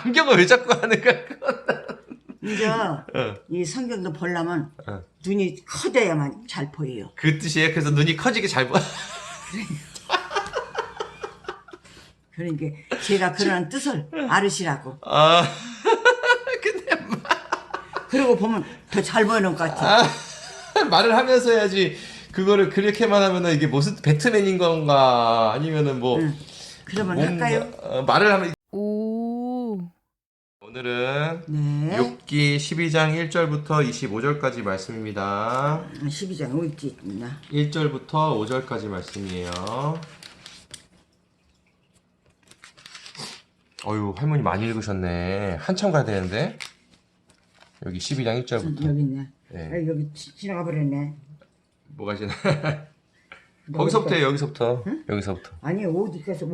안경을 왜 자꾸 하는 거야? 이제 이 성경도 보려면 눈이 커져야만 잘 보여요. 그 뜻이에요? 그래서 눈이 커지게 잘 보. 그러니까 제가 그런 뜻을 알으시라고. 아, 근데 그러고 보면 더 잘 보이는 것 같아. 말을 하면서 해야지. 그거를 그렇게만 하면은 이게 무슨 배트맨인 건가? 아니면은 뭐. 그러면 할까요? 말을 하면. 오. 오늘은 네. 욥기 12장 1절부터 25절까지 말씀입니다. 12장 5지 있나? 1절부터 5절까지 말씀이에요. 어휴, 할머니 많이 읽으셨네. 한참 가야 되는데. 여기 12장 1절부터. 여기 있네. 네. 아, 여기 지나가 버렸네. 뭐가 지나? 거기서부터 해, 여기서부터. 응? 여기서부터. 아니 어디까지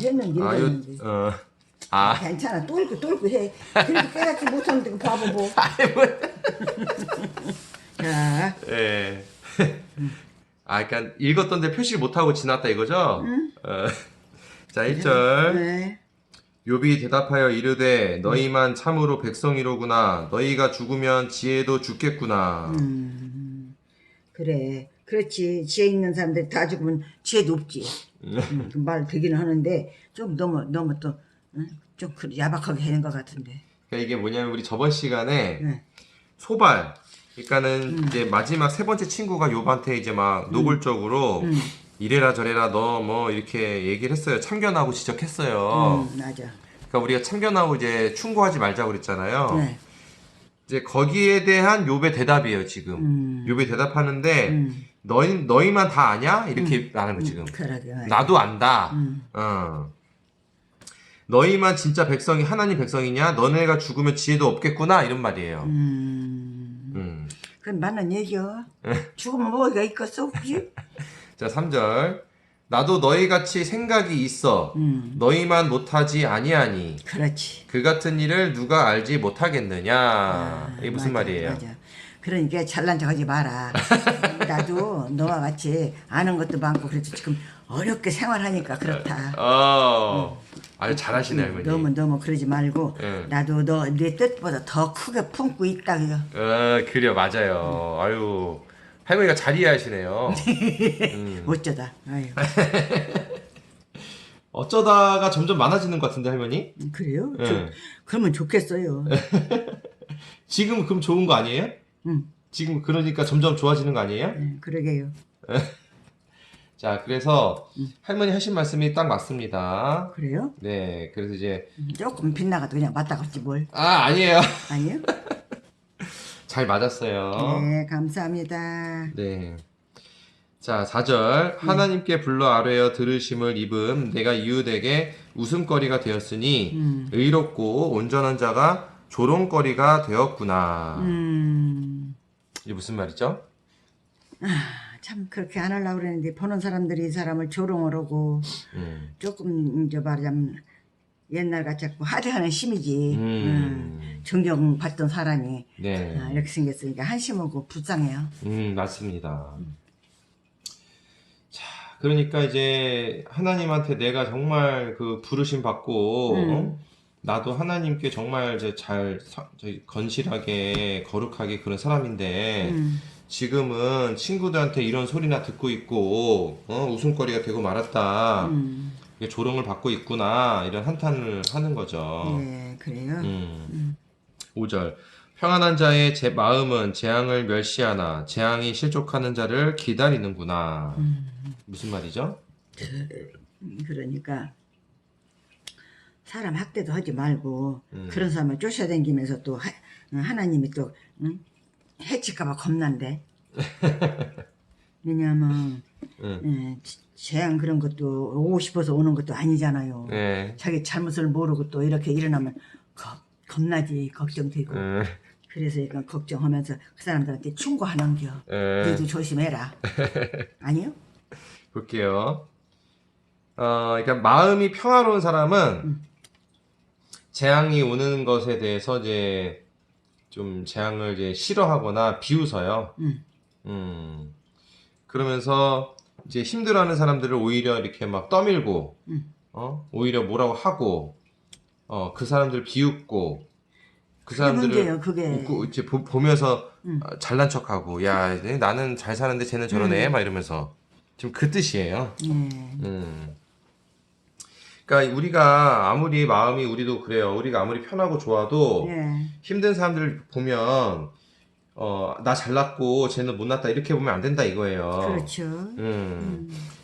했는데 아, 읽었는데. 괜찮아. 괜찮아. 똘고 해. 그렇게 깨닫지 못하는데 그 바보 뭐. 아니, 뭐. 자, 예. 그러니까 읽었던데 표시를 못하고 지났다 이거죠? 응? 자, 1절. 네. 욥이 대답하여 이르되 너희만 참으로 백성이로구나. 너희가 죽으면 지혜도 죽겠구나. 그래. 그렇지. 지혜 있는 사람들이 다 죽으면 지혜도 없지. 그 말 되기는 하는데 좀 너무 또 좀 야박하게 하는 것 같은데. 그러니까 이게 뭐냐면 우리 저번 시간에 네. 소발. 그러니까는 이제 마지막 세 번째 친구가 욥한테 이제 막 노골적으로 이래라 저래라 너 뭐 이렇게 얘기를 했어요. 참견하고 지적했어요. 맞아. 그러니까 우리가 참견하고 이제 충고하지 말자고 그랬잖아요. 네. 이제 거기에 대한 욥의 대답이에요, 지금. 욥이 대답하는데 너희만 다 아냐? 이렇게 말하는 거 지금. 그러게. 나도 안다. 너희만 진짜 백성이 하나님 백성이냐? 너네가 죽으면 지혜도 없겠구나 이런 말이에요. 그건 맞는 얘기야. 죽으면 뭐가 있겠어, 혹시? 자, 3절. 나도 너희같이 생각이 있어. 너희만 못하지 아니하니. 그렇지. 그 같은 일을 누가 알지 못하겠느냐. 이게 무슨 맞아, 말이에요? 맞아. 그러니까 잘난 척하지 마라. 나도 너와 같이 아는 것도 많고 그래서 지금 어렵게 생활하니까 그렇다. 아주 잘하시네, 할머니. 너무 그러지 말고 예. 나도 네 뜻보다 더 크게 품고 있다 그요. 그래요, 맞아요. 아유, 할머니가 잘 이해하시네요. 어쩌다. 아유. 어쩌다가 점점 많아지는 것 같은데, 할머니? 그래요? 예. 그러면 좋겠어요. 지금 그럼 좋은 거 아니에요? 응. 지금 그러니까 점점 좋아지는 거 아니에요? 그러게요. 자, 그래서 할머니 하신 말씀이 딱 맞습니다. 그래요? 네, 그래서 이제 조금 빗나가도 그냥 맞다 갔지 뭘. 아니에요. 아니요? 잘 맞았어요. 네, 감사합니다. 네. 자, 4절. 하나님께 불러 아뢰어 들으심을 입은 내가 이웃에게 웃음거리가 되었으니 의롭고 온전한 자가 조롱거리가 되었구나. 이게 무슨 말이죠? 참 그렇게 안 하려고 그랬는데 보는 사람들이 이 사람을 조롱을 하고 조금 이제 말하자면 옛날같이 자꾸 하대하는 심이지. 존경받던 사람이 네. 이렇게 생겼으니까 한심하고 불쌍해요. 맞습니다. 자, 그러니까 이제 하나님한테 내가 정말 그 부르심 받고 나도 하나님께 정말 이제 건실하게 거룩하게 그런 사람인데 지금은 친구들한테 이런 소리나 듣고 있고 웃음거리가 되고 말았다. 이게 조롱을 받고 있구나 이런 한탄을 하는 거죠. 네, 그래요. 5절. 평안한 자의 제 마음은 재앙을 멸시하나 재앙이 실족하는 자를 기다리는구나. 무슨 말이죠? 그러니까 사람 학대도 하지 말고 그런 사람을 쫓아다니면서 또 하나님이 또 해칠까봐 겁난데. 왜냐하면 재앙 그런 것도 오고 싶어서 오는 것도 아니잖아요. 네. 자기 잘못을 모르고 또 이렇게 일어나면 겁나지, 걱정되고. 그래서 약간 걱정하면서 그 사람들한테 충고하는겨. 너희도 조심해라. 아니요? 볼게요. 그러니까 마음이 평화로운 사람은 재앙이 오는 것에 대해서 이제 좀 재앙을 이제 싫어하거나 비웃어요. 그러면서 이제 힘들어하는 사람들을 오히려 이렇게 막 떠밀고, 오히려 뭐라고 하고, 그 사람들 비웃고 그 그게 문제예요, 사람들을 그게. 웃고 이제 보면서 잘난 척하고 야 나는 잘 사는데 쟤는 저러네 막 이러면서 지금 그 뜻이에요. 그러니까 우리가 아무리 마음이 우리도 그래요. 우리가 아무리 편하고 좋아도 예. 힘든 사람들을 보면 나 잘났고 쟤는 못났다 이렇게 보면 안 된다 이거예요. 그렇죠.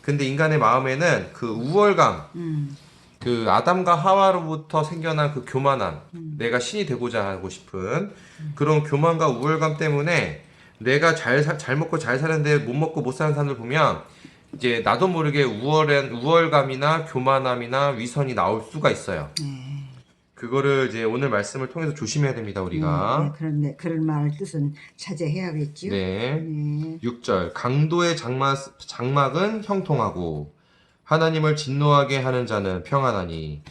근데 인간의 마음에는 그 우월감, 그 아담과 하와로부터 생겨난 그 교만함, 내가 신이 되고자 하고 싶은 그런 교만과 우월감 때문에 내가 잘 먹고 잘 사는데 못 먹고 못 사는 사람들 보면 이제 나도 모르게 우월감이나 교만함이나 위선이 나올 수가 있어요. 그거를 이제 오늘 말씀을 통해서 조심해야 됩니다, 우리가. 그런데 그런 말을 뜻은 자제해야겠죠. 네. 6절. 강도의 장막은 형통하고 하나님을 진노하게 하는 자는 평안하니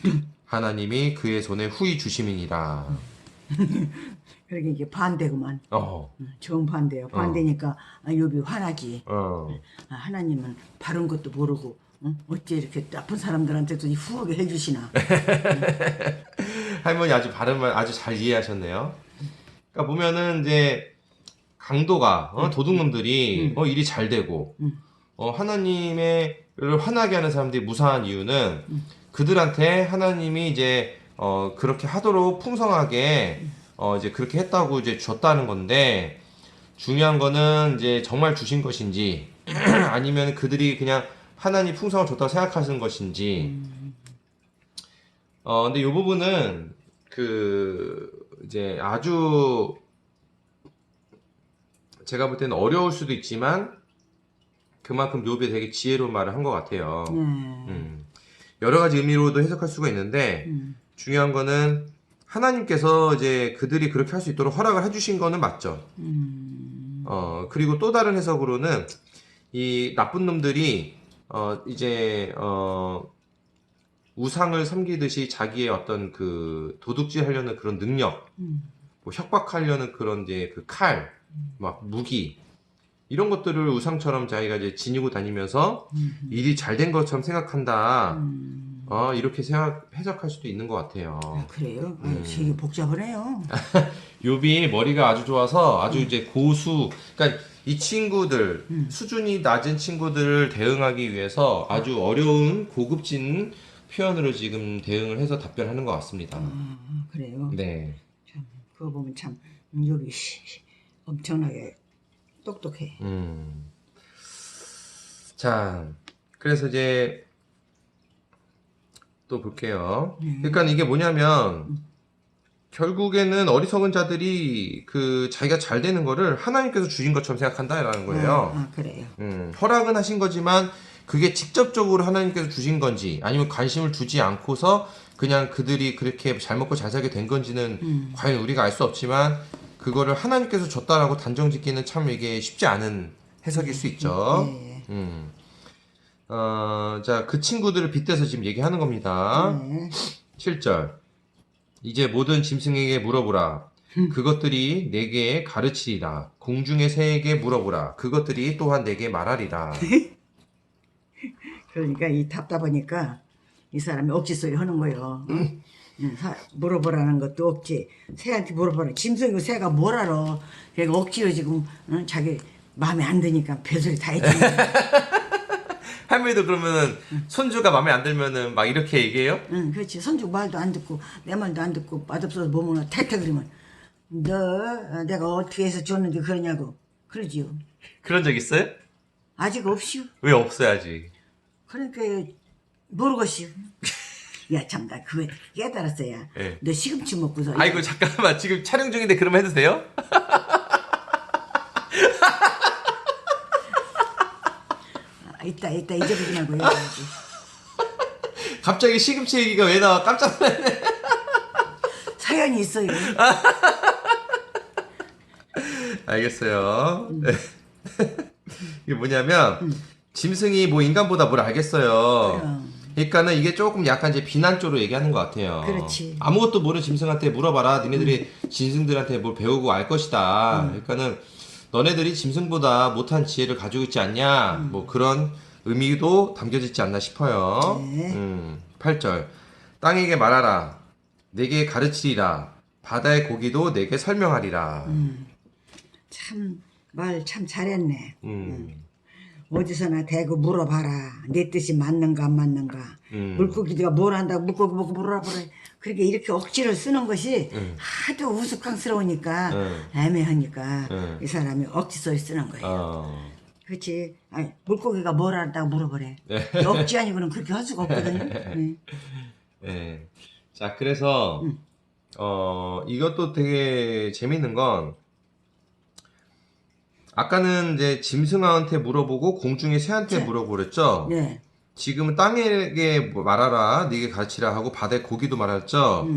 하나님이 그의 손에 후히 주심이니라. 그러게 이게 반대구만. 어. 정반대요. 반대니까 욥이 화나지. 어. 하나님은 바른 것도 모르고 어째 이렇게 나쁜 사람들한테도 후하게 해주시나. 할머니 아주 바른 말 아주 잘 이해하셨네요. 그러니까 보면은 이제 강도가 도둑놈들이 일이 잘 되고 하나님의 를 화나게 하는 사람들이 무사한 이유는 그들한테 하나님이 이제 그렇게 하도록 풍성하게 이제 그렇게 했다고 이제 줬다는 건데 중요한 거는 이제 정말 주신 것인지 아니면 그들이 그냥 하나님 풍성을 줬다고 생각하시는 것인지 근데 이 부분은 그 이제 아주 제가 볼 때는 어려울 수도 있지만 그만큼 욥이 되게 지혜로운 말을 한 것 같아요. 여러 가지 의미로도 해석할 수가 있는데 중요한 거는 하나님께서 이제 그들이 그렇게 할 수 있도록 허락을 해주신 거는 맞죠. 그리고 또 다른 해석으로는 이 나쁜 놈들이 이제 우상을 섬기듯이 자기의 어떤 그 도둑질 하려는 그런 능력, 뭐 협박하려는 그런 이제 그 칼, 막 무기 이런 것들을 우상처럼 자기가 이제 지니고 다니면서 일이 잘 된 것처럼 생각한다. 이렇게 해석할 수도 있는 것 같아요. 그래요? 되게 복잡하네요. 욥이 머리가 아주 좋아서 아주 이제 고수, 그러니까 이 친구들, 수준이 낮은 친구들을 대응하기 위해서 아주 어려운 고급진 표현으로 지금 대응을 해서 답변하는 것 같습니다. 그래요? 네. 참, 그거 보면 참, 욥이 엄청나게 똑똑해. 자, 그래서 이제 또 볼게요. 그러니까 이게 뭐냐면 결국에는 어리석은 자들이 그 자기가 잘 되는 거를 하나님께서 주신 것처럼 생각한다라는 거예요. 그래요. 허락은 하신 거지만 그게 직접적으로 하나님께서 주신 건지 아니면 관심을 두지 않고서 그냥 그들이 그렇게 잘 먹고 잘 살게 된 건지는 과연 우리가 알 수 없지만 그거를 하나님께서 줬다라고 단정 짓기는 참 이게 쉽지 않은 해석일 수 있죠. 자, 그 친구들을 빗대서 지금 얘기하는 겁니다. 7절. 이제 모든 짐승에게 물어보라. 그것들이 내게 가르치리라. 공중의 새에게 물어보라. 그것들이 또한 내게 말하리라. 그러니까 이 답답하니까 이 사람이 억지소리 하는 거예요. 물어보라는 것도 없지. 새한테 물어보라. 짐승이고 새가 뭘 알아. 걔가 억지로 지금 자기 마음에 안 드니까 별소리 다 했지. 할머니도 그러면은 손주가 마음에 안 들면은 막 이렇게 얘기해요? 응, 그렇지. 손주 말도 안 듣고 내 말도 안 듣고 맛없어서 뭐 먹나 탈퇴 그러면 너 내가 어떻게 해서 줬는데 그러냐고 그러지요. 그런 적 있어요? 아직 없이요. 왜 없어야지? 그러니까 모르겠시요. 야 참 나 그거 깨달았어야. 네. 너 시금치 먹고서. 아이고 잠깐만 지금 촬영 중인데 그러면 해도 돼요? 이따 잊어버리지 말고 해야지. 갑자기 시금치 얘기가 왜 나와? 깜짝 놀랐네. 사연이 있어요. 알겠어요. 이게 뭐냐면 짐승이 뭐 인간보다 뭘 알겠어요. 그러니까는 이게 조금 약간 이제 비난 쪽으로 얘기하는 것 같아요. 그렇지. 아무것도 모르는 짐승한테 물어봐라. 니네들이 짐승들한테 뭘 배우고 알 것이다. 그러니까는 너네들이 짐승보다 못한 지혜를 가지고 있지 않냐. 뭐 그런 의미도 담겨져 있지 않나 싶어요. 8절. 땅에게 말하라. 내게 가르치리라. 바다의 고기도 내게 설명하리라. 참 말 참 잘했네. 음. 어디서나 대고 물어봐라. 내 뜻이 맞는가 안 맞는가. 물고기가 뭘 한다고 물고기 보고 물어보라. 그렇게 이렇게 억지를 쓰는 것이 하도 우스꽝스러우니까 애매하니까 이 사람이 억지 소리 쓰는 거예요. 그렇지. 아니, 물고기가 뭘 한다고 물어보래. 억지 아니고는 그렇게 할 수가 없거든요. 네. 자, 그래서 이것도 되게 재밌는 건 아까는 이제 짐승한테 물어보고 공중의 새한테 물어보랬죠. 네. 지금은 땅에게 말하라, 네게 가르치라 하고 바다의 고기도 말했죠.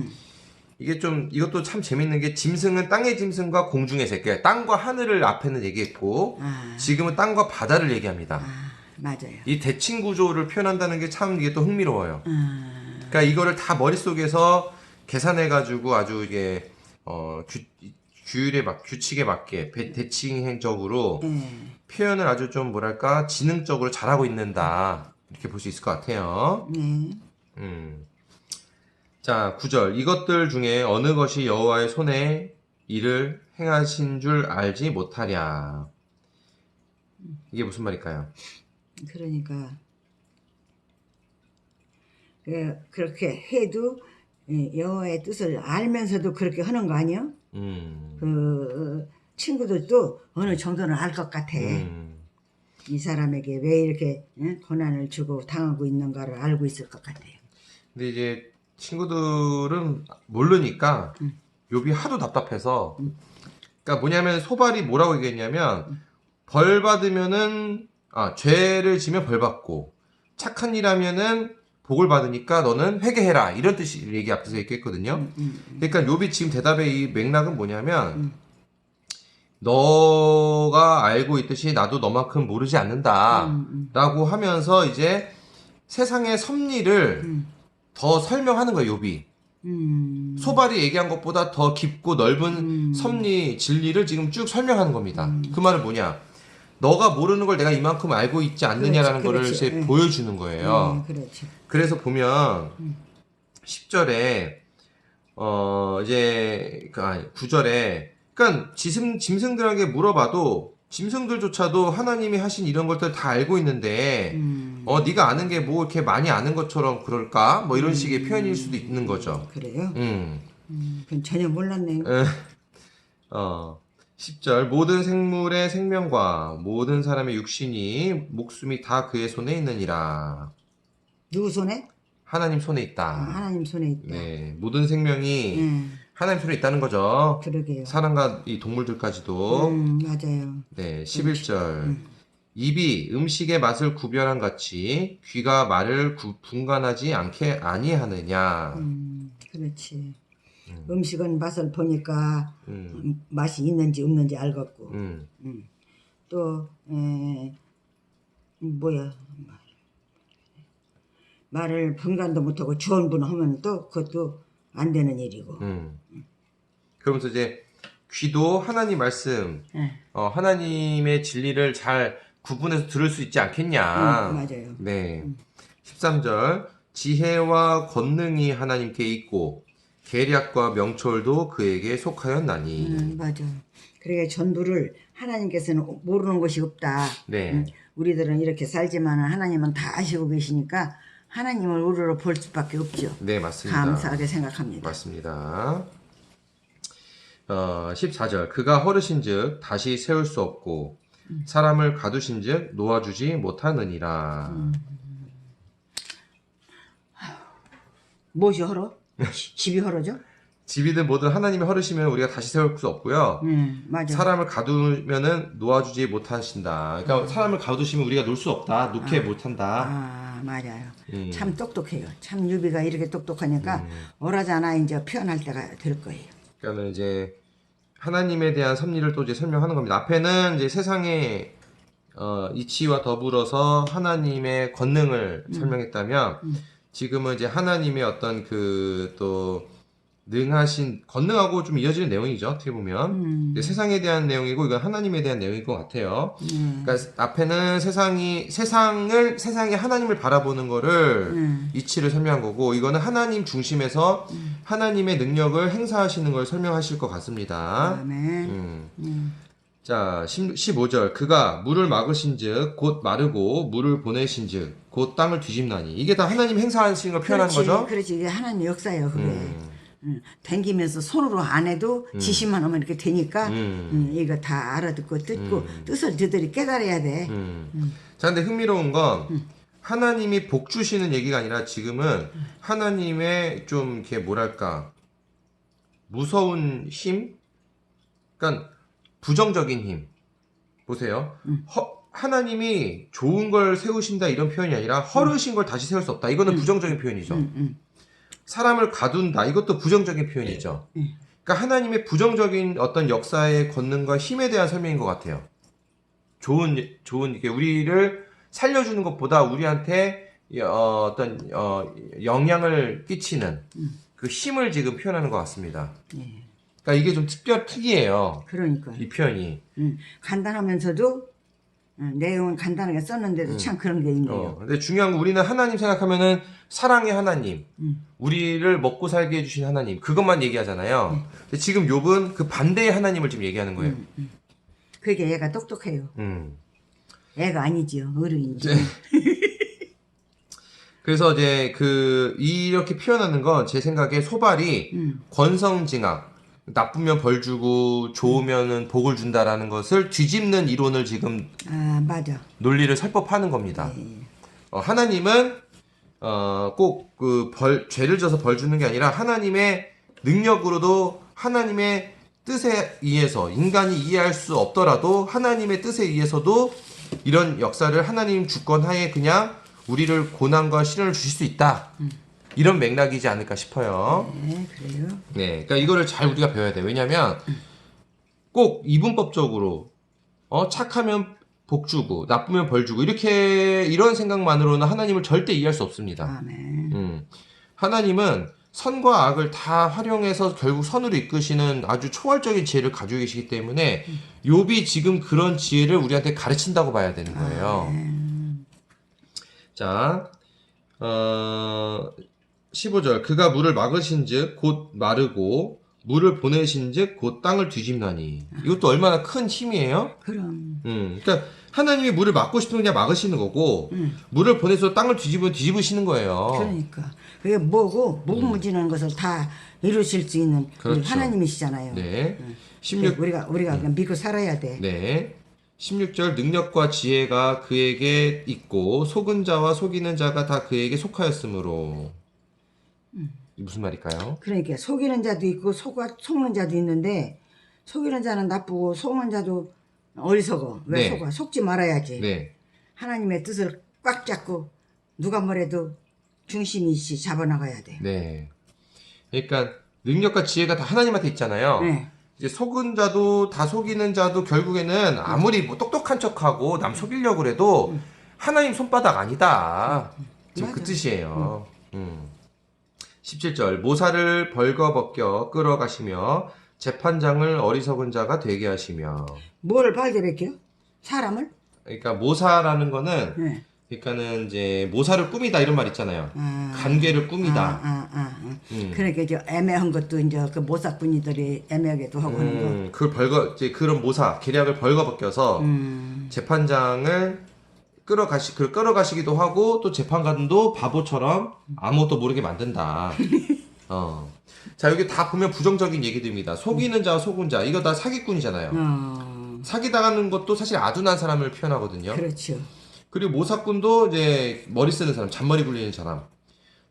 이게 좀 이것도 참 재밌는 게 짐승은 땅의 짐승과 공중의 새, 그러니까 땅과 하늘을 앞에는 얘기했고 지금은 땅과 바다를 얘기합니다. 맞아요. 이 대칭 구조를 표현한다는 게 참 이게 또 흥미로워요. 그러니까 이거를 다 머릿속에서 계산해 가지고 아주 이게 규칙에 맞게 대칭적으로 표현을 아주 좀 뭐랄까 지능적으로 잘하고 있는다 이렇게 볼 수 있을 것 같아요. 자, 9절 이것들 중에 어느 것이 여호와의 손에 일을 행하신 줄 알지 못하랴. 이게 무슨 말일까요? 그러니까 그렇게 해도 여호와의 뜻을 알면서도 그렇게 하는 거 아니야? 그 친구들도 어느 정도는 알 것 같아. 이 사람에게 왜 이렇게 고난을 주고 당하고 있는가를 알고 있을 것 같아요. 근데 이제 친구들은 모르니까 욥이 하도 답답해서 그러니까 뭐냐면 소발이 뭐라고 얘기했냐면 벌 받으면은 죄를 지면 벌 받고 착한 일 하면은 복을 받으니까 너는 회개해라 이런 뜻이 얘기 앞에서 얘기했거든요. 그러니까 욥이 지금 대답의 이 맥락은 뭐냐면 너가 알고 있듯이 나도 너만큼 모르지 않는다 라고 하면서 이제 세상의 섭리를 더 설명하는 거예요. 욥이 소발이 얘기한 것보다 더 깊고 넓은 섭리 진리를 지금 쭉 설명하는 겁니다. 그 말은 뭐냐, 너가 모르는 걸 내가 이만큼 알고 있지 않느냐라는 거를 이제 보여주는 거예요. 그래서 보면 10절에 이제 9절에 그러니까 짐승들에게 물어봐도 짐승들조차도 하나님이 하신 이런 것들 다 알고 있는데 네가 아는 게 뭐 이렇게 많이 아는 것처럼 그럴까? 뭐 이런 식의 표현일 수도 있는 거죠. 그래요? 그건 전혀 몰랐네요. 10절 모든 생물의 생명과 모든 사람의 육신이 목숨이 다 그의 손에 있느니라. 누구 손에? 하나님 손에 있다. 하나님 손에 있다. 네, 모든 생명이 하나님 손에 있다는 거죠. 그러게요. 사람과 이 동물들까지도. 맞아요. 네, 11절 입이 음식의 맛을 구별한 같이 귀가 말을 분간하지 않게 아니하느냐. 그렇지. 음식은 맛을 보니까 맛이 있는지 없는지 알겠고 또 말을 분간도 못하고 좋은 분 하면 또 그것도 안 되는 일이고. 그러면서 이제 귀도 하나님 말씀, 하나님의 진리를 잘 구분해서 들을 수 있지 않겠냐. 맞아요. 네. 13절 지혜와 권능이 하나님께 있고 계략과 명철도 그에게 속하였나니. 맞아. 그러니까 전부를 하나님께서는 모르는 것이 없다. 네. 우리들은 이렇게 살지만 하나님은 다 아시고 계시니까 하나님을 우러러 볼 수밖에 없죠. 네, 맞습니다. 감사하게 생각합니다. 맞습니다. 14절 그가 허르신즉 다시 세울 수 없고 사람을 가두신즉 놓아주지 못하느니라. 무엇이 허러? 집이 허러죠? 집이든 뭐든 하나님이 허르시면 우리가 다시 세울 수 없고요. 맞아. 사람을 가두면은 놓아주지 못하신다. 그러니까 사람을 가두시면 우리가 놓을 수 없다. 놓게 못한다. 맞아요. 참 똑똑해요. 참 유비가 이렇게 똑똑하니까 오라잖아 이제 표현할 때가 될 거예요. 그러니까 이제 하나님에 대한 섭리를 또 이제 설명하는 겁니다. 앞에는 이제 세상의 이치와 더불어서 하나님의 권능을 설명했다면 지금은 이제 하나님의 어떤 그 또 능하신, 건능하고 좀 이어지는 내용이죠. 어떻게 보면. 근데 세상에 대한 내용이고 이건 하나님에 대한 내용인 것 같아요. 그러니까 앞에는 세상이 하나님을 바라보는 거를 이치를 설명한 거고, 이거는 하나님 중심에서 하나님의 능력을 행사하시는 걸 설명하실 것 같습니다. 아멘. 자, 15절. 그가 물을 막으신즉 곧 마르고 물을 보내신즉 곧 땅을 뒤집나니. 이게 다 하나님 행사하시는 걸 표현하는 거죠? 그렇지. 이게 하나님 역사예요, 그게. 댕기면서 손으로 안 해도 지시만 하면 이렇게 되니까 이거 다 알아듣고 듣고 뜻을 저들이 깨달아야 돼. 자, 근데 흥미로운 건 하나님이 복 주시는 얘기가 아니라 지금은 하나님의 좀 이렇게 뭐랄까 무서운 힘? 그러니까 부정적인 힘. 보세요. 하나님이 좋은 걸 세우신다 이런 표현이 아니라 허르신 걸 다시 세울 수 없다. 이거는 부정적인 표현이죠. 사람을 가둔다. 이것도 부정적인 표현이죠. 그러니까 하나님의 부정적인 어떤 역사의 권능과 힘에 대한 설명인 것 같아요. 좋은 이게 우리를 살려주는 것보다 우리한테 어떤 영향을 끼치는 그 힘을 지금 표현하는 것 같습니다. 그러니까 이게 좀 특이해요. 그러니까. 이 표현이. 간단하면서도 내용은 간단하게 썼는데도 참 그런 게 있네요. 근데 중요한 건 우리는 하나님 생각하면은 사랑의 하나님, 우리를 먹고 살게 해주신 하나님, 그것만 얘기하잖아요. 근데 지금 욥은 그 반대의 하나님을 지금 얘기하는 거예요. 그게 애가 똑똑해요. 애가 아니지요. 어른이지. 그래서 이제 이렇게 표현하는 건 제 생각에 소발이 권성징악, 나쁘면 벌 주고 좋으면은 복을 준다라는 것을 뒤집는 이론을 지금 맞아. 논리를 설법하는 겁니다. 하나님은 꼭 죄를 져서 벌 주는 게 아니라 하나님의 능력으로도 하나님의 뜻에 의해서 인간이 이해할 수 없더라도 하나님의 뜻에 의해서도 이런 역사를 하나님 주권 하에 그냥 우리를 고난과 시련을 주실 수 있다. 이런 맥락이지 않을까 싶어요. 네, 그래요. 네, 그러니까 이거를 잘 우리가 배워야 돼요. 왜냐하면 꼭 이분법적으로 착하면 복 주고 나쁘면 벌 주고 이런 생각만으로는 하나님을 절대 이해할 수 없습니다. 아멘. 하나님은 선과 악을 다 활용해서 결국 선으로 이끄시는 아주 초월적인 지혜를 가지고 계시기 때문에 욥이 지금 그런 지혜를 우리한테 가르친다고 봐야 되는 거예요. 자, 15절. 그가 물을 막으신즉 곧 마르고 물을 보내신즉 곧 땅을 뒤집나니. 이것도 얼마나 큰 힘이에요? 그럼. 그러니까 하나님이 물을 막고 싶으면 그냥 막으시는 거고 물을 보내서 땅을 뒤집으시는 거예요. 그러니까 그게 뭐고 무궁무진한 것을 다 이루실 수 있는 그렇죠. 하나님이시잖아요. 네. 16 우리가 그냥 믿고 살아야 돼. 네. 16절. 능력과 지혜가 그에게 있고 속은 자와 속이는 자가 다 그에게 속하였으므로. 무슨 말일까요? 그러니까 속이는 자도 있고 속는 자도 있는데 속이는 자는 나쁘고 속는 자도 어리석어. 왜 네. 속아? 속지 말아야지. 네. 하나님의 뜻을 꽉 잡고 누가 뭐래도 중심이시 잡아나가야 돼. 네. 그러니까 능력과 지혜가 다 하나님한테 있잖아요. 네. 이제 속은 자도 다 속이는 자도 결국에는 아무리 뭐 똑똑한 척하고 남 속이려고 그래도 하나님 손바닥 아니다. 지금 그 맞아. 뜻이에요. 17절. 모사를 벌거벗겨 끌어가시며 재판장을 어리석은 자가 되게 하시며. 뭐를 발게 벗겨? 사람을? 그러니까 모사라는 거는 네. 그러니까는 이제 모사를 꾸미다 이런 말 있잖아요. 관계를 꾸미다. 그러니까 이제 애매한 것도 이제 그 모사꾼이들이 애매하게도 하고 하는 거. 그걸 이제 그런 모사 계략을 벌거벗겨서 재판장을 끌어가시기도 하고 또 재판관도 바보처럼 아무것도 모르게 만든다. 자, 여기 다 보면 부정적인 얘기들입니다. 속이는 자와 속은 자 이거 다 사기꾼이잖아요. 사기당하는 것도 사실 아둔한 사람을 표현하거든요. 그렇죠. 그리고 모사꾼도 이제 머리 쓰는 사람, 잔머리 굴리는 사람.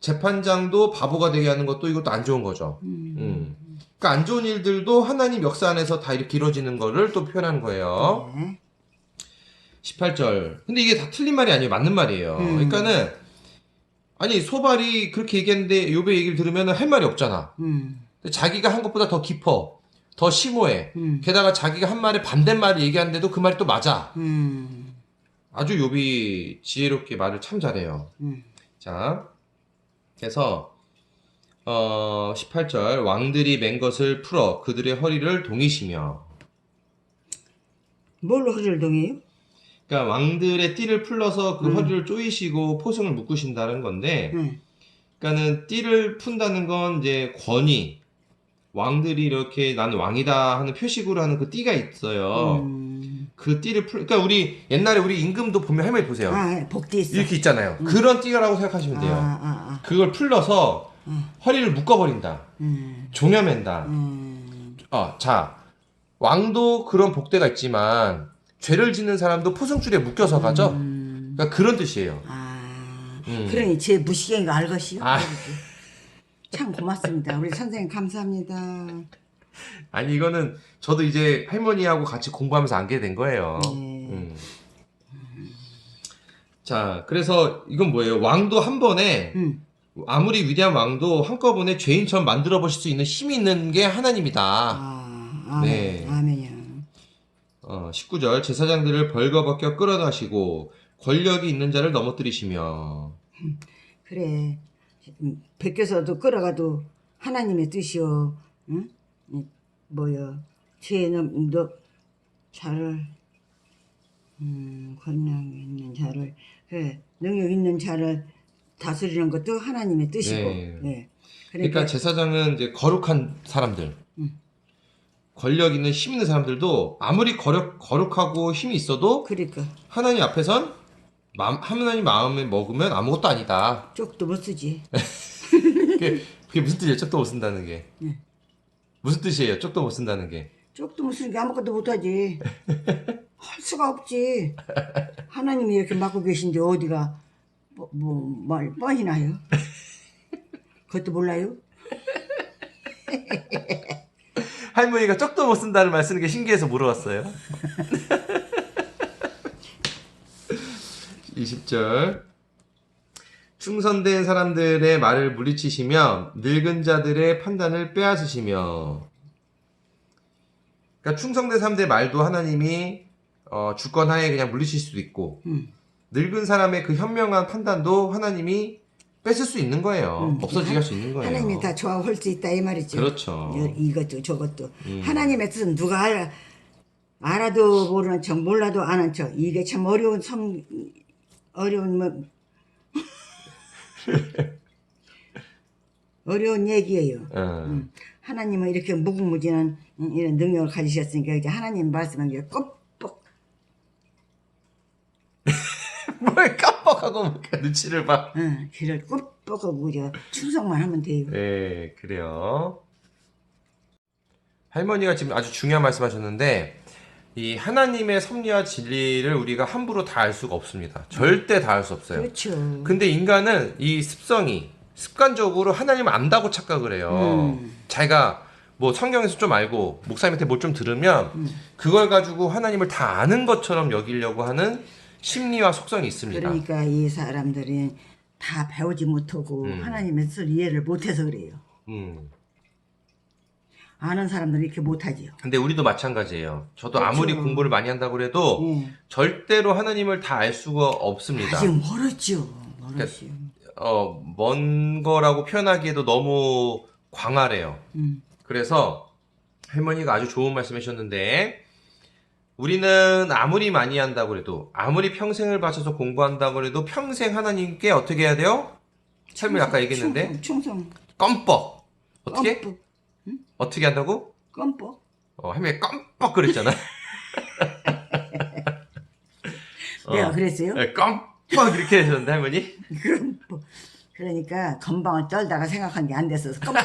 재판장도 바보가 되게 하는 것도 이것도 안 좋은 거죠. 그러니까 안 좋은 일들도 하나님 역사 안에서 다 이렇게 이루어지는 거를 또 표현하는 거예요. 네. 18절. 근데 이게 다 틀린 말이 아니에요. 맞는 말이에요. 그러니까는 아니 소발이 그렇게 얘기했는데 욥의 얘기를 들으면 할 말이 없잖아. 근데 자기가 한 것보다 더 깊어. 더 심오해. 게다가 자기가 한 말에 반대말을 얘기하는데도 그 말이 또 맞아. 아주 욥이 지혜롭게 말을 참 잘해요. 자, 그래서 18절 왕들이 맨 것을 풀어 그들의 허리를 동이시며. 뭘로 허리를 동해요? 그러니까 왕들의 띠를 풀러서 그 허리를 조이시고 포승을 묶으신다는 건데, 그러니까는 띠를 푼다는 건 이제 권위, 왕들이 이렇게 나는 왕이다 하는 표식으로 하는 그 띠가 있어요. 그 띠를 그러니까 우리 옛날에 우리 임금도 보면 할머니 보세요. 아, 복띠 있어. 이렇게 있잖아요. 그런 띠라고 생각하시면 돼요. 그걸 풀러서 허리를 묶어버린다. 종여맨다. 자, 왕도 그런 복대가 있지만 죄를 짓는 사람도 포승줄에 묶여서 가죠. 그러니까 그런 뜻이에요. 그러니 제 무시경인 거 알것이요? 아. 참 고맙습니다. 우리 선생님 감사합니다. 아니 이거는 저도 이제 할머니하고 같이 공부하면서 알게 된 거예요. 자, 그래서 이건 뭐예요? 왕도 한 번에 아무리 위대한 왕도 한꺼번에 죄인처럼 만들어 보실 수 있는 힘이 있는 게 하나님이다. 아멘. 네. 아멘이야. 19절 제사장들을 벌거벗겨 끌어다시고 권력이 있는 자를 넘어뜨리시며. 그래. 벗겨서도 끌어가도 하나님의 뜻이요. 응? 뭐요? 죄는 너 자를 권력 있는 자를 그래 능력 있는 자를 다스리는 것도 하나님의 뜻이고. 네. 네. 그러니까 제사장은 이제 거룩한 사람들, 권력 있는 힘 있는 사람들도 아무리 거룩하고 힘이 있어도 그러니까 하나님 앞에선 하나님 마음에 먹으면 아무것도 아니다. 쪽도 못 쓰지. 그게 무슨 뜻이에요? 쪽도 못 쓴다는 게. 무슨 뜻이에요? 쪽도 못 쓴다는 게. 쪽도 못 쓰니까 아무것도 못하지. 할 수가 없지. 하나님이 이렇게 맡고 계신데 어디가 말 뻔히 나요? 그것도 몰라요? 할머니가 쪽도 못 쓴다는 말 쓰는 게 신기해서 물어봤어요. 20절 충성된 사람들의 말을 물리치시며 늙은 자들의 판단을 빼앗으시며. 그러니까 충성된 사람들의 말도 하나님이 주권하에 그냥 물리칠 수도 있고 늙은 사람의 그 현명한 판단도 하나님이 뺏을 수 있는 거예요. 없어지게 할 수 있는 거예요. 하나님이 다 조합할 수 있다 이 말이죠. 그렇죠. 이것도 저것도. 하나님의 뜻은 누가 알아도 모르는 척 몰라도 아는 척. 이게 참 어려운 어려운 얘기예요. 하나님은 이렇게 무궁무진한 이런 능력을 가지셨으니까 이제 하나님 말씀한 게 꼭 뭘 깜빡하고 눈치를 봐. 귀를 꾹뻑하고 충성만 하면 돼요. 네, 그래요. 할머니가 지금 아주 중요한 말씀하셨는데 이 하나님의 섭리와 진리를 우리가 함부로 다 알 수가 없습니다. 절대 다 알 수 없어요. 그렇죠. 근데 인간은 이 습성이 습관적으로 하나님을 안다고 착각을 해요. 자기가 뭐 성경에서 좀 알고 목사님한테 뭘 좀 들으면 그걸 가지고 하나님을 다 아는 것처럼 여기려고 하는 심리와 속성이 있습니다. 그러니까 이 사람들이 다 배우지 못하고 하나님의 뜻을 이해를 못해서 그래요. 아는 사람들은 이렇게 못하지요. 근데 우리도 마찬가지예요. 저도 그렇죠. 아무리 공부를 많이 한다고 해도 절대로 하나님을 다 알 수가 없습니다. 아직 멀었죠. 멀었죠. 먼 거라고 표현하기에도 너무 광활해요. 그래서 할머니가 아주 좋은 말씀 해주셨는데 우리는 아무리 많이 한다고 해도 아무리 평생을 바쳐서 공부한다고 해도 평생 하나님께 어떻게 해야 돼요? 할머니 아까 얘기했는데 충성. 껌뻑. 어떻게? 껌뻑. 어떻게 한다고? 껌뻑. 할머니 껌뻑 그랬잖아. 내가 그랬어요? 네, 껌뻑 이렇게 하셨는데 할머니? 그럼 그러니까 건방을 떨다가 생각한 게 안 됐어서 껌뻑.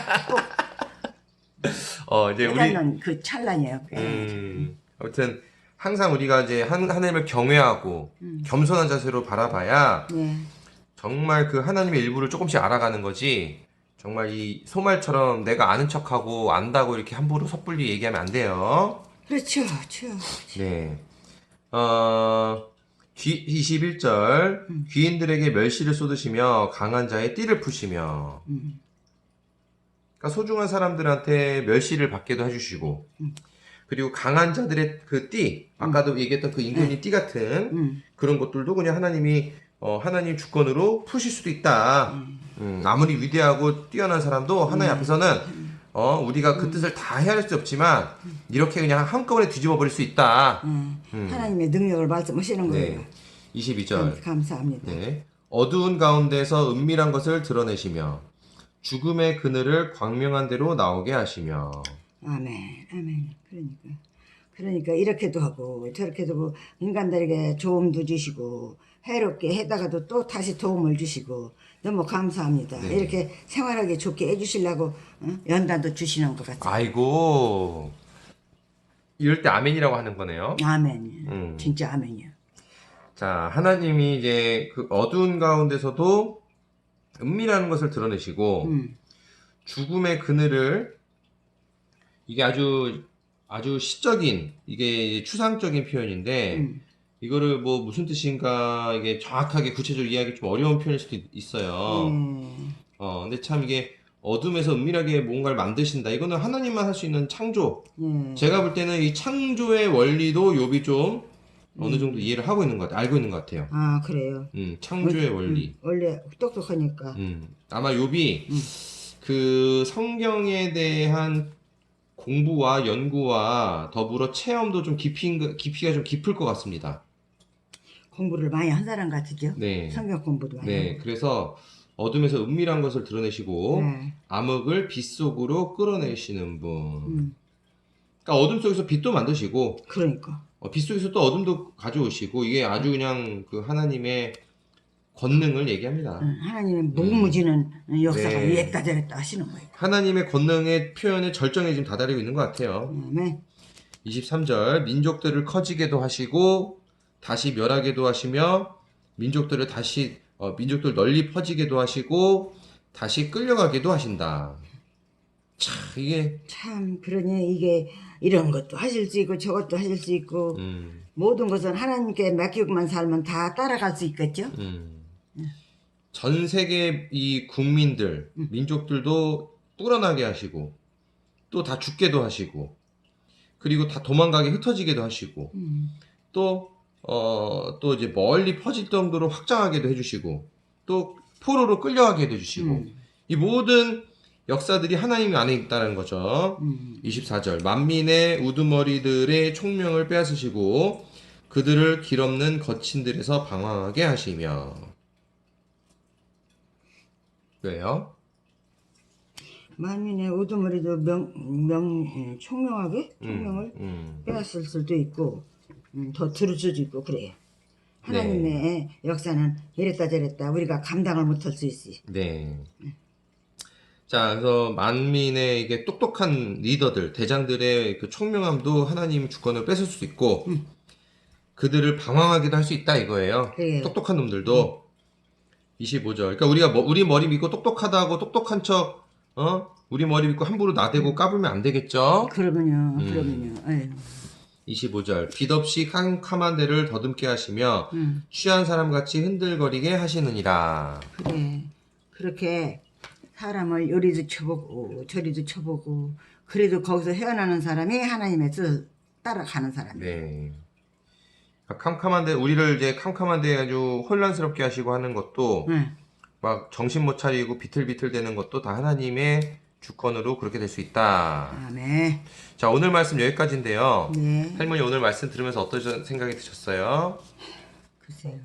이제 우리 깨닫는 그 찰나이에요. 아무튼 항상 우리가 이제 하나님을 경외하고 겸손한 자세로 바라봐야 네. 정말 그 하나님의 일부를 조금씩 알아가는 거지. 정말 이 소말처럼 내가 아는 척하고 안다고 이렇게 함부로 섣불리 얘기하면 안 돼요. 그렇죠. 그렇죠. 네. 21절 귀인들에게 멸시를 쏟으시며 강한 자의 띠를 푸시며. 그러니까 소중한 사람들한테 멸시를 받게도 해주시고 그리고 강한 자들의 그 띠, 아까도 얘기했던 그 임금님 띠 같은 그런 것들도 그냥 하나님이 하나님 주권으로 푸실 수도 있다. 아무리 위대하고 뛰어난 사람도 하나님 앞에서는 우리가 그 뜻을 다 헤아릴 수 없지만 이렇게 그냥 한꺼번에 뒤집어 버릴 수 있다. 하나님의 능력을 말씀하시는 거예요. 네. 22절. 감사합니다. 네. 어두운 가운데서 은밀한 것을 드러내시며 죽음의 그늘을 광명한 대로 나오게 하시며. 아멘, 아멘. 그러니까 이렇게도 하고 저렇게도 하고 인간들에게 도움도 주시고 해롭게 해다가도 또 다시 도움을 주시고 너무 감사합니다. 네. 이렇게 생활하기 좋게 해주시려고 연단도 주시는 것 같아요. 아이고. 이럴 때 아멘이라고 하는 거네요. 아멘. 진짜 아멘이요. 자, 하나님이 이제 그 어두운 가운데서도 은밀한 것을 드러내시고 죽음의 그늘을 이게 아주 시적인 이게 추상적인 표현인데 이거를 뭐 무슨 뜻인가 이게 정확하게 구체적으로 이해하기 좀 어려운 표현일 수도 있어요. 근데 참 이게 어둠에서 은밀하게 뭔가를 만드신다. 이거는 하나님만 할 수 있는 창조. 제가 볼 때는 이 창조의 원리도 욥이 좀 어느 정도 이해를 하고 있는 것 같아요. 알고 있는 것 같아요. 아, 그래요? 창조의 원리. 원래 똑똑하니까. 아마 욥이 그 성경에 대한 공부와 연구와 더불어 체험도 좀 깊이가 좀 깊을 것 같습니다. 공부를 많이 한 사람 같으죠? 네. 성경 공부도 많이 네. 하고. 그래서 어둠에서 은밀한 것을 드러내시고 네. 암흑을 빛 속으로 끌어내시는 분. 그러니까 어둠 속에서 빛도 만드시고 그러니까. 빛 속에서 또 어둠도 가져오시고 이게 아주 그냥 그 하나님의 권능을 얘기합니다. 하나님의 무궁무진한 역사가 네. 이랬다 저랬다 하시는 거예요. 하나님의 권능의 표현의 절정에 지금 다다르고 있는 것 같아요. 네. 23절 민족들을 커지게도 하시고 다시 멸하게도 하시며 민족들을 다시 민족들 널리 퍼지게도 하시고 다시 끌려가게도 하신다. 참 이게 참 그러니 이게 이런 것도 하실 수 있고 저것도 하실 수 있고 모든 것은 하나님께 맡기고만 살면 다 따라갈 수 있겠죠? 전 세계 이 국민들 민족들도 불어나게 하시고 또 다 죽게도 하시고 그리고 다 도망가게 흩어지게도 하시고 또 이제 멀리 퍼질 정도로 확장하게도 해주시고 또 포로로 끌려가게도 해주시고 이 모든 역사들이 하나님 안에 있다는 거죠. 24절 만민의 우두머리들의 총명을 빼앗으시고 그들을 길없는 거친들에서 방황하게 하시며. 왜요? 만민의 우두머리도 총명을 빼앗을 수도 있고 더 들을 수도 있고 그래요. 하나님의 역사는 이랬다 저랬다 우리가 감당을 못할 수 있지. 네. 자, 그래서 만민의 이게 똑똑한 리더들, 대장들의 그 총명함도 하나님 주권을 뺏을 수 있고, 그들을 방황하기도 할 수 있다 이거예요. 그래요. 똑똑한 놈들도. 25절. 그러니까 우리가 우리 머리 믿고 똑똑하다고 똑똑한 척, 우리 머리 믿고 함부로 나대고 까불면 안 되겠죠? 그러면요. 아유. 25절. 빛 없이 캄캄한 데를 더듬게 하시며, 취한 사람같이 흔들거리게 하시느니라. 그래. 그렇게 사람을 요리도 쳐보고 저리도 쳐보고 그래도 거기서 헤어나는 사람이 하나님의 뜻을 따라가는 사람이에요. 네. 캄캄한데 우리를 이제 캄캄한데 아주 혼란스럽게 하시고 하는 것도 막 정신 못 차리고 비틀비틀대는 것도 다 하나님의 주권으로 그렇게 될 수 있다. 아멘. 자, 오늘 말씀 여기까지인데요. 네. 할머니 오늘 말씀 들으면서 어떤 생각이 드셨어요? 글쎄요.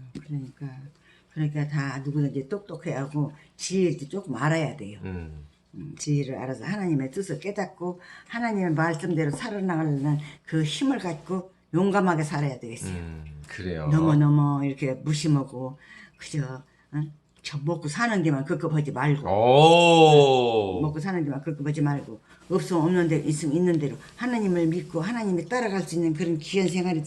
그러니까 다 누구든지 똑똑해야 하고 지혜도 조금 알아야 돼요. 지혜를 알아서 하나님의 뜻을 깨닫고 하나님의 말씀대로 살아나가려는 그 힘을 갖고 용감하게 살아야 되겠어요. 그래요. 너무 이렇게 무심하고 그저 저 먹고 사는 데만 급급하지 말고 오. 먹고 사는 데만 급급하지 말고 없으면 없는 대로 있으면 있는 대로 하나님을 믿고 하나님이 따라갈 수 있는 그런 귀한 생활이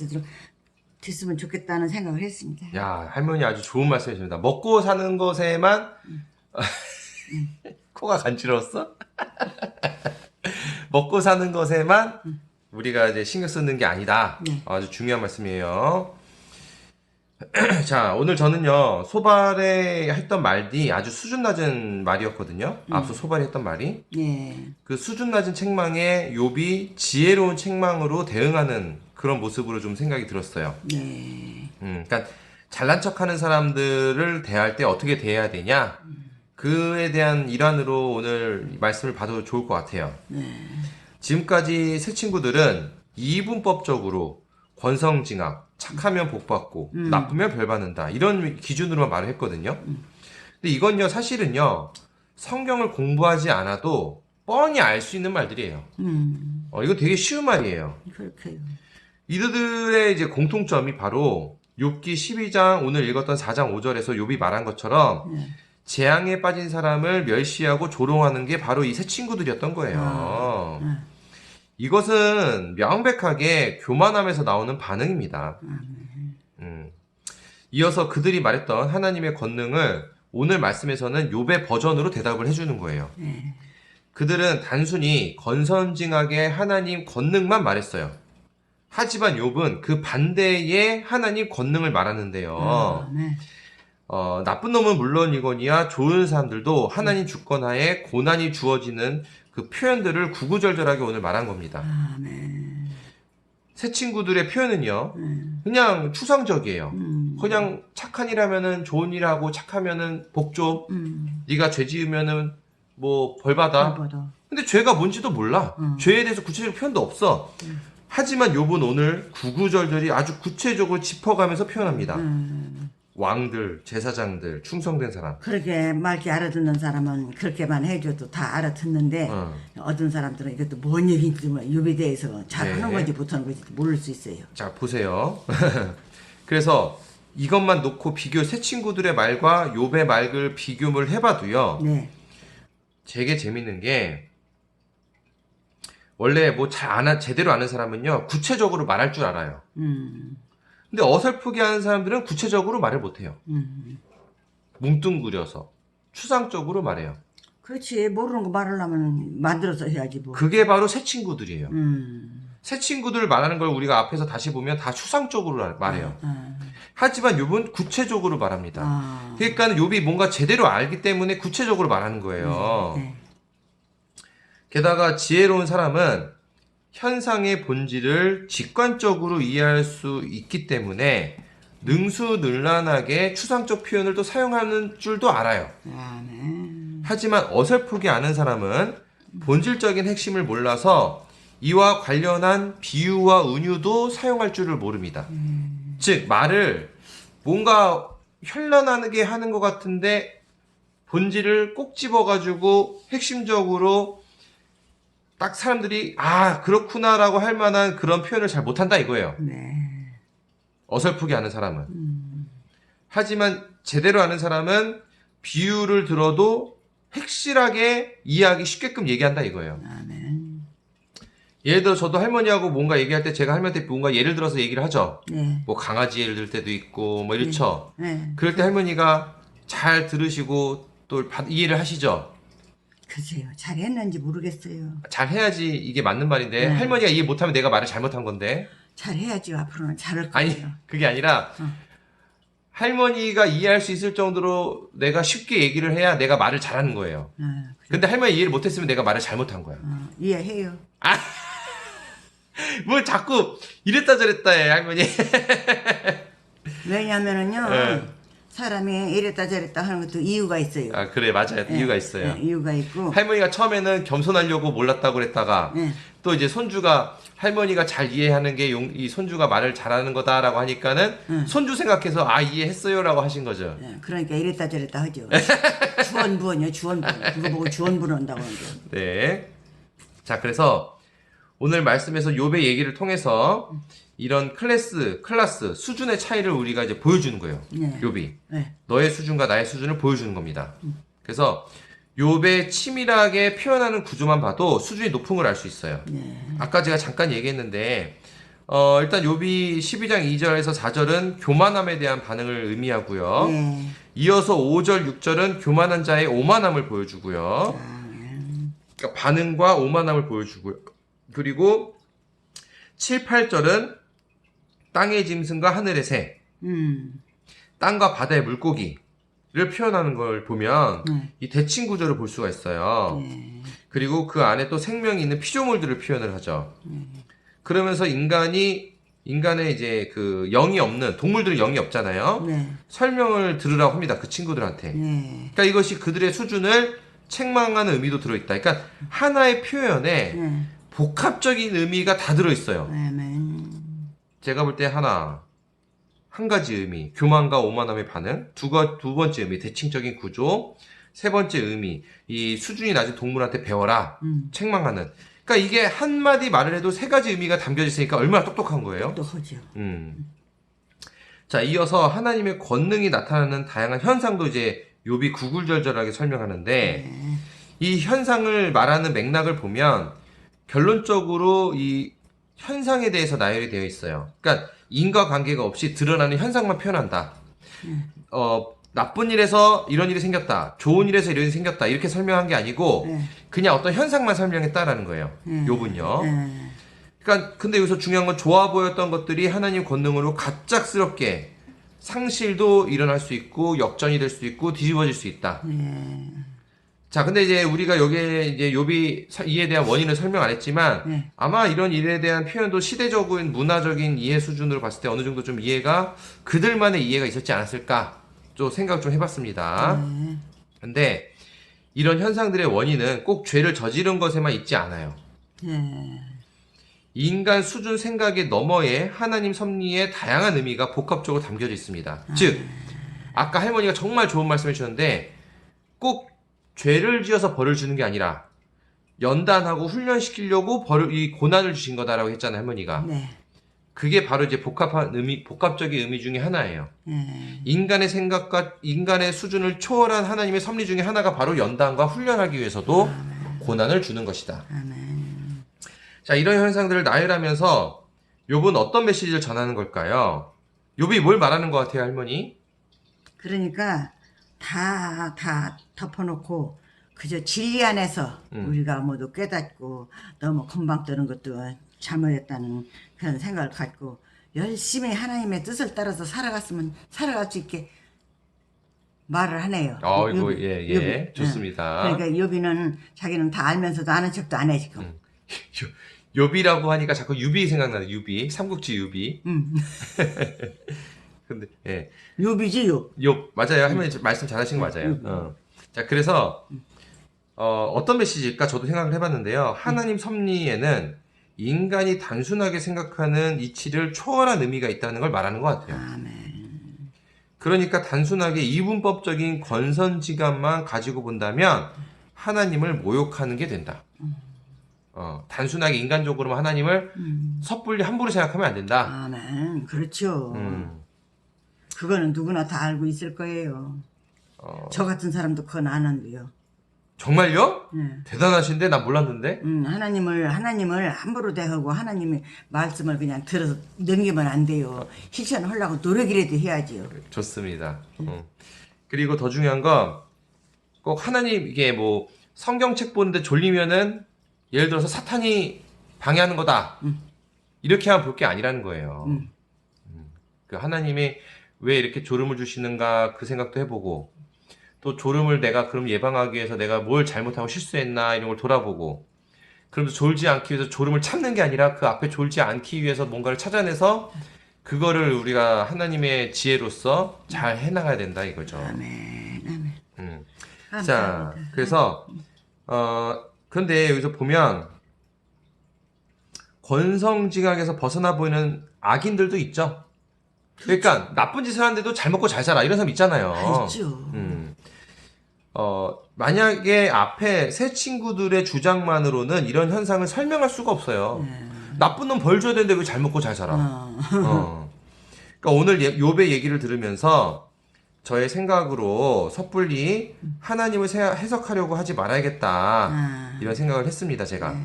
됐으면 좋겠다는 생각을 했습니다. 야, 할머니 아주 좋은 말씀이십니다. 먹고 사는 것에만 코가 간지러웠어? 먹고 사는 것에만 우리가 이제 신경 쓰는 게 아니다. 네. 아주 중요한 말씀이에요. 자, 오늘 저는요, 소발에 했던 말이 아주 수준 낮은 말이었거든요. 앞서 소발이 했던 말이. 네. 그 수준 낮은 책망에 욥이 지혜로운 책망으로 대응하는 그런 모습으로 좀 생각이 들었어요. 네. 그러니까 잘난 척하는 사람들을 대할 때 어떻게 대해야 되냐? 그에 대한 일환으로 오늘 말씀을 봐도 좋을 것 같아요. 지금까지 새 친구들은 이분법적으로 권성징악, 착하면 복받고 나쁘면 벌받는다 이런 기준으로만 말을 했거든요. 근데 이건요 사실은요 성경을 공부하지 않아도 뻔히 알 수 있는 말들이에요. 이거 되게 쉬운 말이에요. 그렇게요. 이들의 이제 공통점이 바로 욥기 12장 오늘 읽었던 4장 5절에서 욥이 말한 것처럼 재앙에 빠진 사람을 멸시하고 조롱하는 게 바로 이 새 친구들이었던 거예요. 이것은 명백하게 교만함에서 나오는 반응입니다. 이어서 그들이 말했던 하나님의 권능을 오늘 말씀에서는 욥의 버전으로 대답을 해주는 거예요. 그들은 단순히 건선징하게 하나님 권능만 말했어요. 하지만 욥은 그 반대의 하나님 권능을 말하는데요. 나쁜 놈은 물론이거니와 좋은 사람들도 하나님 주권하에 고난이 주어지는 그 표현들을 구구절절하게 오늘 말한 겁니다. 새 친구들의 표현은요, 그냥 추상적이에요. 그냥 착한 일 하면은 좋은 일 하고 착하면은 복 줘. 네가 죄 지으면은 뭐 벌 받아. 근데 죄가 뭔지도 몰라. 죄에 대해서 구체적 표현도 없어. 하지만 욥은 오늘 구구절절히 아주 구체적으로 짚어가면서 표현합니다. 왕들, 제사장들, 충성된 사람. 그렇게 맑게 알아듣는 사람은 그렇게만 해줘도 다 알아듣는데 어떤 사람들은 이것도 뭔 얘기인지 욥에 대해서 잘하는 건지 못하는 건지 모를 수 있어요. 자 보세요. 그래서 이것만 놓고 새 친구들의 말과 욥의 말을 비교를 해봐도요. 되게 재밌는 게 원래 뭐 제대로 아는 사람은요 구체적으로 말할 줄 알아요. 근데 어설프게 하는 사람들은 구체적으로 말을 못해요. 뭉뚱그려서 추상적으로 말해요. 그렇지. 모르는 거 말하려면 만들어서 해야지 뭐. 그게 바로 새 친구들이에요. 새 친구들 말하는 걸 우리가 앞에서 다시 보면 다 추상적으로 말해요. 하지만 욥은 구체적으로 말합니다. 그러니까 욥이 뭔가 제대로 알기 때문에 구체적으로 말하는 거예요. 게다가 지혜로운 사람은 현상의 본질을 직관적으로 이해할 수 있기 때문에 능수능란하게 추상적 표현을 또 사용하는 줄도 알아요. 하지만 어설프게 아는 사람은 본질적인 핵심을 몰라서 이와 관련한 비유와 은유도 사용할 줄을 모릅니다. 즉 말을 뭔가 현란하게 하는 것 같은데 본질을 꼭 집어가지고 핵심적으로 딱 사람들이 그렇구나 라고 할 만한 그런 표현을 잘 못한다 이거예요. 어설프게 아는 사람은. 하지만 제대로 아는 사람은 비유를 들어도 확실하게 이해하기 쉽게끔 얘기한다 이거예요. 예를 들어 저도 할머니하고 뭔가 얘기할 때 제가 할머니한테 뭔가 예를 들어서 얘기를 하죠. 뭐 강아지 예를 들 때도 있고 뭐 이렇죠. 그럴 때 할머니가 잘 들으시고 또 이해를 하시죠. 글쎄요. 잘했는지 모르겠어요. 잘해야지 이게 맞는 말인데 할머니가 이해 못하면 내가 말을 잘못한 건데. 잘해야죠. 앞으로는 잘할 거예요. 아니 그게 아니라 할머니가 이해할 수 있을 정도로 내가 쉽게 얘기를 해야 내가 말을 잘하는 거예요. 근데 할머니 이해를 못했으면 내가 말을 잘못한 거야. 이해해요. 뭘 자꾸 이랬다 저랬다 해 할머니. 왜냐면은요. 사람이 이랬다 저랬다 하는 것도 이유가 있어요. 그래 맞아요. 이유가 있어요. 이유가 있고. 할머니가 처음에는 겸손하려고 몰랐다고 그랬다가 또 이제 손주가 할머니가 잘 이해하는 게 이 손주가 말을 잘하는 거다라고 하니까는 손주 생각해서 이해했어요라고 하신 거죠. 그러니까 이랬다 저랬다 하죠. 주원부원이요. 주원부원. 그거 보고 주원부원 한다고 하는데. 네. 자 그래서 오늘 말씀에서 욥의 얘기를 통해서 이런 클래스, 수준의 차이를 우리가 이제 보여주는 거예요. 욥이. 너의 수준과 나의 수준을 보여주는 겁니다. 그래서 욥의 치밀하게 표현하는 구조만 봐도 수준이 높은 걸 알 수 있어요. 아까 제가 잠깐 얘기했는데, 일단 욥이 12장 2절에서 4절은 교만함에 대한 반응을 의미하고요. 이어서 5절, 6절은 교만한 자의 오만함을 보여주고요. 그러니까 반응과 오만함을 보여주고요. 그리고 7, 8절은 땅의 짐승과 하늘의 새, 땅과 바다의 물고기를 표현하는 걸 보면 이 대칭 구조를 볼 수가 있어요. 그리고 그 안에 또 생명이 있는 피조물들을 표현을 하죠. 그러면서 인간이 인간의 이제 그 영이 없는 동물들은 영이 없잖아요. 네. 설명을 들으라고 합니다. 그 친구들한테. 네. 그러니까 이것이 그들의 수준을 책망하는 의미도 들어있다. 그러니까 하나의 표현에 네. 복합적인 의미가 다 들어있어요. 아멘. 제가 볼 때 한 가지 의미, 교만과 오만함의 반응, 두 번째 의미, 대칭적인 구조, 세 번째 의미, 이 수준이 낮은 동물한테 배워라, 책망하는. 그러니까 이게 한마디 말을 해도 세 가지 의미가 담겨져 있으니까 얼마나 똑똑한 거예요. 똑똑하죠. 자, 이어서 하나님의 권능이 나타나는 다양한 현상도 이제 욥이 구굴절절하게 설명하는데, 네. 이 현상을 말하는 맥락을 보면 결론적으로 이 현상에 대해서 나열이 되어 있어요. 그러니까 인과관계가 없이 드러나는 현상만 표현한다. 나쁜 일에서 이런 일이 생겼다. 좋은 일에서 이런 일이 생겼다. 이렇게 설명한 게 아니고 네. 그냥 어떤 현상만 설명했다라는 거예요. 욥은요. 네. 그러니까 근데 여기서 중요한 건 좋아 보였던 것들이 하나님 권능으로 갑작스럽게 상실도 일어날 수 있고 역전이 될 수 있고 뒤집어질 수 있다. 네. 자, 근데 이제 우리가 여기에 이제 욥이 이에 대한 원인을 설명 안 했지만 네. 아마 이런 일에 대한 표현도 시대적인 문화적인 이해 수준으로 봤을 때 어느 정도 좀 이해가 그들만의 이해가 있었지 않았을까 좀 생각 좀 해봤습니다. 근데 이런 현상들의 원인은 꼭 죄를 저지른 것에만 있지 않아요. 네. 인간 수준 생각의 너머에 하나님 섭리의 다양한 의미가 복합적으로 담겨져 있습니다. 즉, 아까 할머니가 정말 좋은 말씀 해주셨는데 꼭 죄를 지어서 벌을 주는 게 아니라 연단하고 훈련시키려고 이 고난을 주신 거다라고 했잖아요, 할머니가. 네. 그게 바로 이제 복합적인 의미 중에 하나예요. 네. 인간의 생각과 인간의 수준을 초월한 하나님의 섭리 중에 하나가 바로 연단과 훈련하기 위해서도 고난을 주는 것이다. 아멘. 자, 이런 현상들을 나열하면서 욥은 어떤 메시지를 전하는 걸까요? 욥이 뭘 말하는 것 같아요, 할머니? 그러니까 다 덮어놓고 그저 진리 안에서 우리가 모두 깨닫고 너무 금방 뜨는 것도 잘못했다는 그런 생각을 갖고 열심히 하나님의 뜻을 따라서 살아갔으면 살아갈 수 있게 말을 하네요. 이거 예, 욥이. 좋습니다. 그러니까 욥이는 자기는 다 알면서도 아는 척도 안 해 지금. 욥이라고 하니까 자꾸 유비 생각나요. 유비, 삼국지 유비. 근데 예, 욥이지 욥. 욥 맞아요. 할머니 말씀 잘하신 거 맞아요. 자, 그래서 어떤 메시지일까 저도 생각을 해봤는데요. 하나님 섭리에는 인간이 단순하게 생각하는 이치를 초월한 의미가 있다는 걸 말하는 것 같아요. 아멘. 그러니까 단순하게 이분법적인 권선지감만 가지고 본다면 하나님을 모욕하는 게 된다. 단순하게 인간적으로만 하나님을 섣불리 함부로 생각하면 안 된다. 아멘. 그렇죠. 그거는 누구나 다 알고 있을 거예요. 저 같은 사람도 그건 아는데요. 정말요? 네. 대단하신데 나 몰랐는데. 하나님을 함부로 대하고 하나님의 말씀을 그냥 들어서 넘기면 안 돼요. 실천하려고 노력이라도 해야지요. 좋습니다. 그리고 더 중요한 건 꼭 하나님 이게 뭐 성경책 보는데 졸리면은 예를 들어서 사탄이 방해하는 거다. 이렇게 하면 볼 게 아니라는 거예요. 그 하나님이 왜 이렇게 졸음을 주시는가 그 생각도 해보고 또 졸음을 내가 그럼 예방하기 위해서 내가 뭘 잘못하고 실수했나 이런 걸 돌아보고 그러면서 졸지 않기 위해서 졸음을 참는 게 아니라 그 앞에 졸지 않기 위해서 뭔가를 찾아내서 그거를 우리가 하나님의 지혜로서 잘 해나가야 된다 이거죠. 아멘. 아멘. 자, 감사합니다. 그래서 그런데 여기서 보면 권성징악에서 벗어나 보이는 악인들도 있죠. 그러니까 나쁜 짓을 하는데도 잘 먹고 잘 살아 이런 사람 있잖아요. 있죠. 만약에 앞에 새 친구들의 주장만으로는 이런 현상을 설명할 수가 없어요. 나쁜 놈 벌 줘야 되는데 왜 잘 먹고 잘 살아? 그러니까 오늘 욥의 얘기를 들으면서 저의 생각으로 섣불리 하나님을 해석하려고 하지 말아야겠다 이런 생각을 했습니다. 제가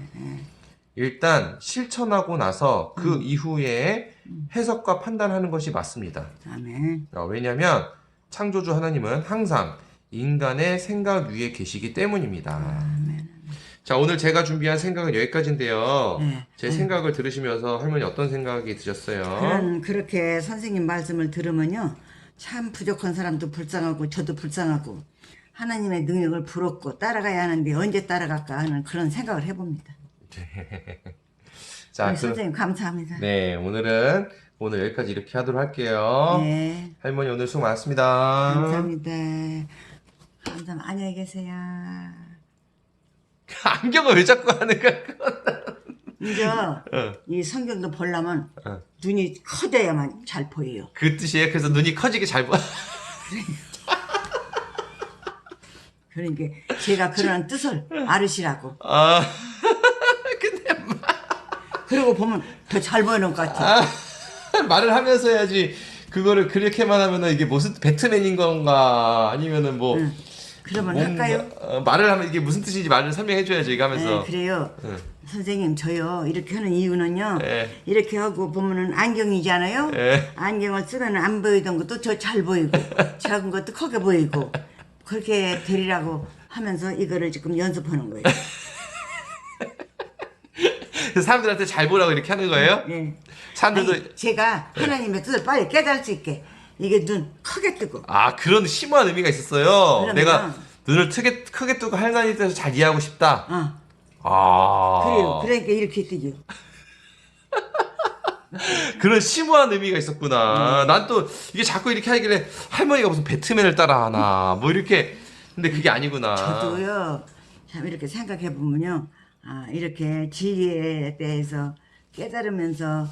일단 실천하고 나서 그 이후에 해석과 판단하는 것이 맞습니다. 아멘. 왜냐하면 창조주 하나님은 항상 인간의 생각 위에 계시기 때문입니다. 아멘. 자, 오늘 제가 준비한 생각은 여기까지인데요. 네. 제 생각을 들으시면서 할머니 어떤 생각이 드셨어요? 그렇게 선생님 말씀을 들으면요. 참 부족한 사람도 불쌍하고 저도 불쌍하고 하나님의 능력을 부럽고 따라가야 하는데 언제 따라갈까 하는 그런 생각을 해봅니다. 자, 선생님 감사합니다. 네, 오늘 여기까지 이렇게 하도록 할게요. 네. 할머니 오늘 수고 많았습니다. 감사합니다. 감사합니다. 안녕히 계세요. 안경을 왜 자꾸 하는 거야? 이제 이 성경도 보려면 눈이 커져야만 잘 보여요. 그 뜻이에요? 그래서 눈이 커지게 잘 보여. 그러니까 제가 그런 뜻을 알으시라고. 아, 근데 그러고 보면 더 잘 보이는 것 같아. 말을 하면서 해야지. 그거를 그렇게만 하면은 이게 무슨 배트맨인 건가 아니면은 뭐 그러면 할까요? 말을 하면 이게 무슨 뜻인지 말을 설명해줘야지 이거 하면서. 네, 그래요. 선생님 저요 이렇게 하는 이유는요. 네. 이렇게 하고 보면은 안경이잖아요. 네. 안경을 쓰면 안 보이던 것도 저 잘 보이고 작은 것도 크게 보이고 그렇게 되리라고 하면서 이거를 지금 연습하는 거예요. 그래서 사람들한테 잘 보라고 이렇게 하는 거예요? 네. 사람들도 아니, 제가 하나님의 뜻을 빨리 깨달을 수 있게 이게 눈 크게 뜨고 아 그런 심오한 의미가 있었어요. 그러면- 내가 눈을 크게 뜨고 하나님에 대해서 잘 이해하고 싶다. 아 그래요. 그러니까 이렇게 뜨죠. 그런 심오한 의미가 있었구나. 난 또 이게 자꾸 이렇게 하길래 할머니가 무슨 배트맨을 따라하나 뭐 이렇게 근데 그게 아니구나. 저도요 참 이렇게 생각해 보면요 이렇게 진리에 대해서 깨달으면서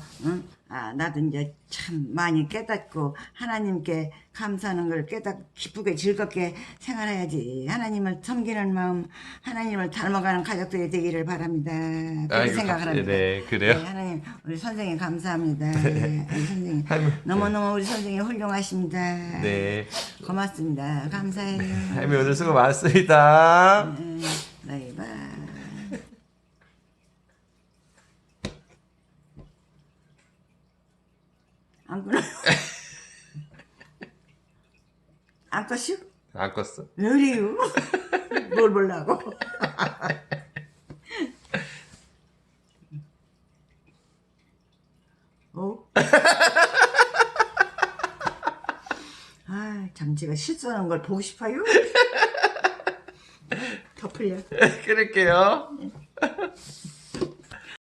나도 이제 참 많이 깨닫고 하나님께 감사하는 걸 기쁘게 즐겁게 생활해야지 하나님을 섬기는 마음 하나님을 닮아가는 가족들이 되기를 바랍니다. 그렇게 아이고, 생각을 합니다. 네, 그래요? 네, 하나님 우리 선생님 감사합니다. 선생님 너무너무 우리 선생님 훌륭하십니다. 네. 고맙습니다. 감사해요. 할머니 오늘 수고 많았습니다. 네, 바이. 안 끊어요? 안 껐슈? 안 껐어. 왜 그래요? 뭘 보려고? 어? 참 제가 실수하는 걸 보고 싶어요? 더 풀려. 그럴게요.